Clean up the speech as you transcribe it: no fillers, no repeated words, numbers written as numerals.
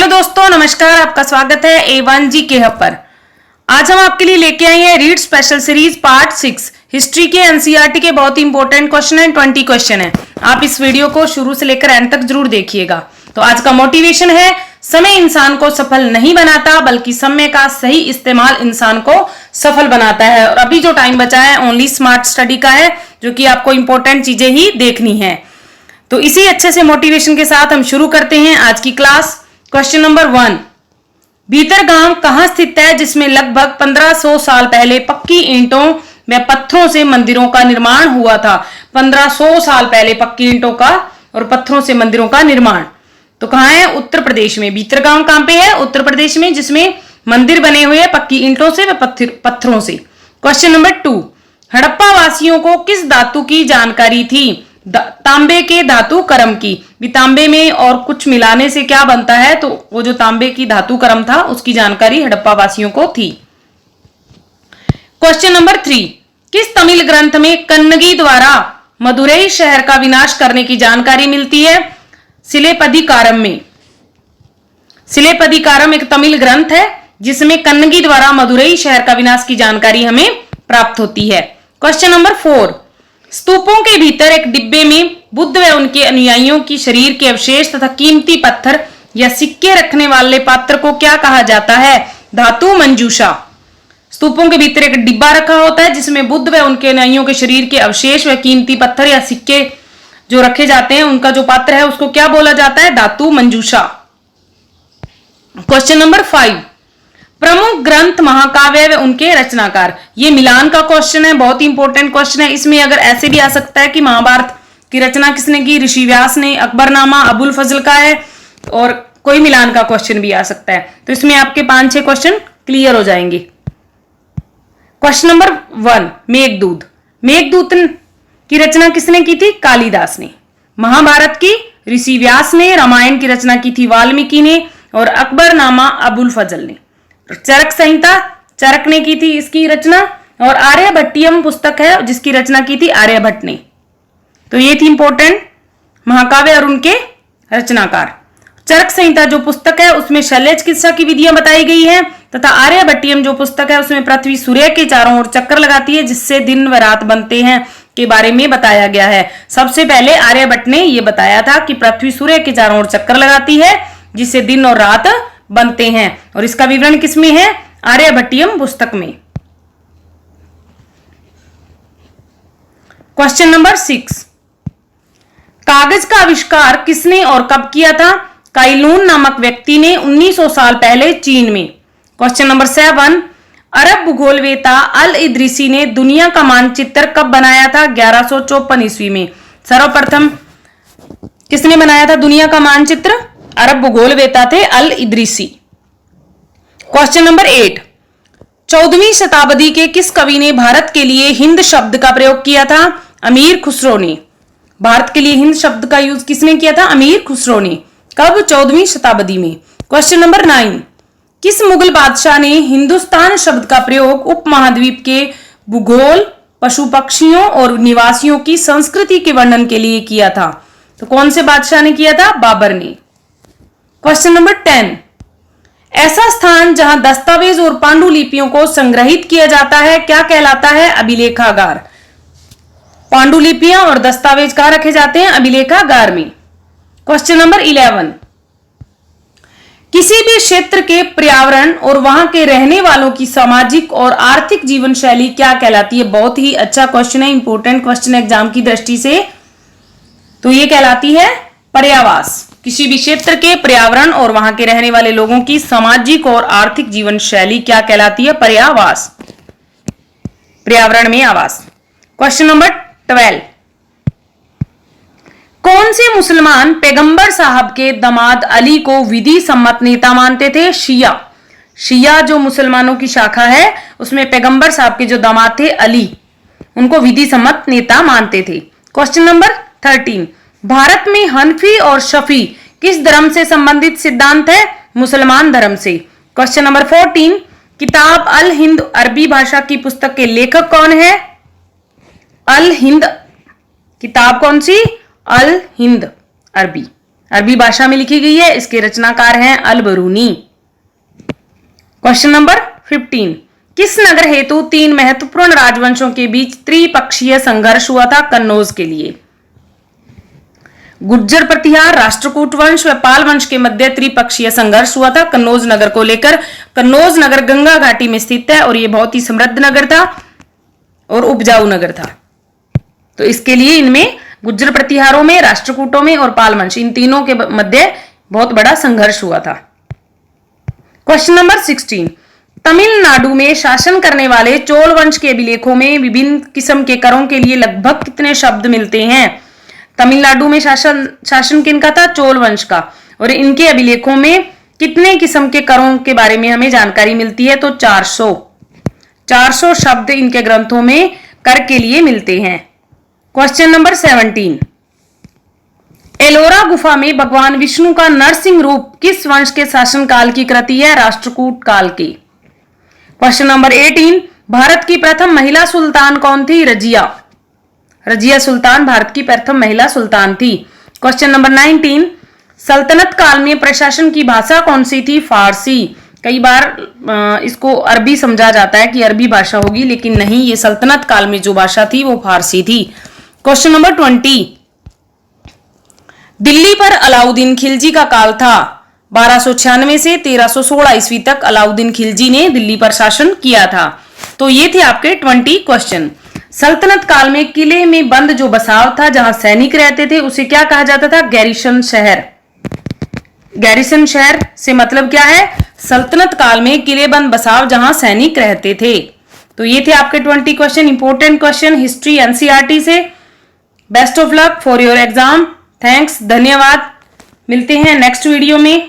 Hello दोस्तों, नमस्कार। आपका स्वागत है A1 जीके हब पर। आज हम आपके लिए लेके आए हैं read special series part 6 history के एनसीईआरटी के बहुत ही इंपॉर्टेंट क्वेश्चन है। 20 क्वेश्चन है। आप इस वीडियो को शुरू से लेकर एंड तक जरूर देखिएगा। तो आज का मोटिवेशन है, समय इंसान को सफल नहीं बनाता बल्कि समय का सही इस्तेमाल इंसान को सफल बनाता है। और अभी जो टाइम बचा है ओनली स्मार्ट स्टडी का है, जो कि आपको इंपॉर्टेंट चीजें ही देखनी है। तो इसी अच्छे से मोटिवेशन के साथ हम शुरू करते हैं आज की क्लास। क्वेश्चन नंबर 1, भीतर गांव कहां स्थित है जिसमें लगभग 1500 साल पहले पक्की ईंटों व पत्थरों से मंदिरों का निर्माण हुआ था। 1500 साल पहले पक्की ईंटों का और पत्थरों से मंदिरों का निर्माण। तो कहां है? उत्तर प्रदेश में। भीतर गांव कहां पे है? उत्तर प्रदेश में, जिसमें मंदिर बने हुए हैं पक्की ईंटों से व पत्थरों से। क्वेश्चन नंबर 2, हड़प्पा वासियों को किस धातु की जानकारी थी? तांबे के धातु कर्म की। भी तांबे में और कुछ मिलाने से क्या बनता है, तो वो जो तांबे की धातु कर्म था उसकी जानकारी हड़प्पा वासियों को थी। क्वेश्चन नंबर 3, किस तमिल ग्रंथ में कन्नगी द्वारा मदुरई शहर का विनाश करने की जानकारी मिलती है? सिलेपदिकारम में। सिलेपदिकारम एक तमिल ग्रंथ है जिसमें कन्नगी द्वारा मदुरई शहर का विनाश की जानकारी हमें प्राप्त होती है। क्वेश्चन नंबर 4, स्तूपों के भीतर एक डिब्बे में बुद्ध व उनके अनुयायियों की शरीर के अवशेष तथा कीमती पत्थर या सिक्के रखने वाले पात्र को क्या कहा जाता है? धातु मंजूषा। स्तूपों के भीतर एक डिब्बा रखा होता है जिसमें बुद्ध व उनके अनुयायियों के शरीर के अवशेष व कीमती पत्थर या सिक्के जो रखे जाते हैं, उनका जो पात्र है उसको क्या बोला जाता है? धातु मंजूषा। क्वेश्चन नंबर 5, प्रमुख ग्रंथ महाकाव्य व उनके रचनाकार। ये मिलान का क्वेश्चन है, बहुत ही इंपॉर्टेंट क्वेश्चन है। इसमें अगर ऐसे भी आ सकता है कि महाभारत की रचना किसने की? ऋषि व्यास ने। अकबरनामा अबुल फजल का है, और कोई मिलान का क्वेश्चन भी आ सकता है। तो इसमें आपके 5-6 क्वेश्चन क्लियर हो जाएंगे। Question number 1, Meghdoot. मेघदूत की रचना किसने की थी? कालिदास ने। महाभारत की ऋषि व्यास ने। रामायण की रचना की थी वाल्मीकि ने, और अकबरनामा अबुल फजल ने। चरक संहिता चरक ने की थी इसकी रचना, और आर्यभट्टियम पुस्तक है जिसकी रचना की थी आर्यभट्ट ने। तो ये थी इंपॉर्टेंट महाकाव्य और उनके रचनाकार। चरक संहिता जो पुस्तक है उसमें शल्य चिकित्सा की विधियां बताई गई हैं, तथा आर्यभट्टियम जो पुस्तक है उसमें पृथ्वी सूर्य के चारों ओर चक्कर लगाती है जिससे दिन व रात बनते हैं के बारे में बताया गया है। सबसे पहले आर्यभट्ट ने यह बताया था कि पृथ्वी सूर्य के चारों ओर चक्कर लगाती है जिससे दिन और रात बनते हैं, और इसका विवरण किसमें है? आर्यभट्टियम पुस्तक में। क्वेश्चन नंबर 6, कागज का आविष्कार किसने और कब किया था? काइलून नामक व्यक्ति ने 1900 साल पहले चीन में। क्वेश्चन नंबर 7, अरब भूगोलवेता अल इदरीसी ने दुनिया का मानचित्र कब बनाया था? 1154 ईस्वी में। सर्वप्रथम किसने बनाया था दुनिया का मानचित्र? अरब भूगोलवेता थे अल इदरीसी। क्वेश्चन नंबर 8, 14वीं शताब्दी के किस कवि ने भारत के लिए हिंद शब्द का प्रयोग किया था? अमीर खुसरो ने। भारत के लिए हिंद शब्द का यूज किसने किया था? अमीर खुसरो ने। कब? 14वीं शताब्दी में। क्वेश्चन नंबर 9, किस मुगल बादशाह ने हिंदुस्तान शब्द का प्रयोग उपमहाद्वीप के भूगोल, पशु पक्षियों और निवासियों की संस्कृति के वर्णन के लिए किया था? तो कौन से बादशाह ने किया था? बाबर ने। क्वेश्चन नंबर 10, ऐसा स्थान जहां दस्तावेज और पांडुलिपियों को संग्रहित किया जाता है क्या कहलाता है? अभिलेखागार। पांडुलिपियां और दस्तावेज कहां रखे जाते हैं? अभिलेखागार में। क्वेश्चन नंबर 11, किसी भी क्षेत्र के पर्यावरण और वहां के रहने वालों की सामाजिक और आर्थिक जीवन शैली क्या कहलाती है? बहुत ही अच्छा क्वेश्चन है, इंपॉर्टेंट क्वेश्चन एग्जाम की दृष्टि से। तो ये कहलाती है पर्यावास। किसी भी क्षेत्र के पर्यावरण और वहां के रहने वाले लोगों की सामाजिक और आर्थिक जीवन शैली क्या कहलाती है? पर्यावास। पर्यावरण में आवास। क्वेश्चन नंबर 12, कौन से मुसलमान पैगंबर साहब के दामाद अली को विधि सम्मत नेता मानते थे? शिया। शिया जो मुसलमानों की शाखा है उसमें पैगंबर साहब के जो दामाद थे अली, उनको विधि सम्मत नेता मानते थे। क्वेश्चन नंबर 13, भारत में हनफी और शफी किस धर्म से संबंधित सिद्धांत है? मुसलमान धर्म से। क्वेश्चन नंबर 14, किताब अल हिंद अरबी भाषा की पुस्तक के लेखक कौन है? अल हिंद किताब कौन सी? अल हिंद अरबी अरबी भाषा में लिखी गई है। इसके रचनाकार हैं अल बरूनी। क्वेश्चन नंबर 15, किस नगर हेतु 3 महत्वपूर्ण राजवंशों के बीच त्रिपक्षीय संघर्ष हुआ था कन्नौज के लिए? गुर्जर प्रतिहार, राष्ट्रकूट वंश व पाल वंश के मध्य त्रिपक्षीय संघर्ष हुआ था कन्नौज नगर को लेकर। कन्नौज नगर गंगा घाटी में स्थित है और यह बहुत ही समृद्ध नगर था और उपजाऊ नगर था। तो इसके लिए इनमें गुर्जर प्रतिहारों में, राष्ट्रकूटों में और पाल वंश, इन तीनों के मध्य बहुत बड़ा संघर्ष हुआ था। क्वेश्चन नंबर 16, तमिलनाडु में शासन करने वाले चोल वंश के अभिलेखों में विभिन्न किस्म के करों के लिए लगभग कितने शब्द मिलते हैं? तमिलनाडु में शासन किनका था? चोल वंश का। और इनके अभिलेखों में कितने किस्म के करों के बारे में हमें जानकारी मिलती है? तो 400 शब्द इनके ग्रंथों में कर के लिए मिलते हैं। क्वेश्चन नंबर 17, एलोरा गुफा में भगवान विष्णु का नरसिंह रूप किस वंश के शासन काल की कृति है? राष्ट्रकूट काल की। क्वेश्चन नंबर 18, भारत की प्रथम महिला सुल्तान कौन थी? रजिया। रजिया सुल्तान भारत की प्रथम महिला सुल्तान थी। क्वेश्चन नंबर 19, सल्तनत काल में प्रशासन की भाषा कौन सी थी? फारसी। कई बार इसको अरबी समझा जाता है कि अरबी भाषा होगी, लेकिन नहीं, ये सल्तनत काल में जो भाषा थी वो फारसी थी। क्वेश्चन नंबर 20, दिल्ली पर अलाउद्दीन खिलजी का काल था 1296 से 1316 ईस्वी तक अलाउद्दीन खिलजी ने दिल्ली पर शासन किया था। तो ये थे आपके 20 क्वेश्चन। सल्तनत काल में किले में बंद जो बसाव था, जहां सैनिक रहते थे, उसे क्या कहा जाता था? गैरिसन शहर। गैरिसन शहर से मतलब क्या है? सल्तनत काल में किलेबंद बसाव जहां सैनिक रहते थे। तो ये थे आपके 20 question, important question history NCERT से। Best of luck for your exam. Thanks, धन्यवाद। मिलते हैं नेक्स्ट वीडियो में।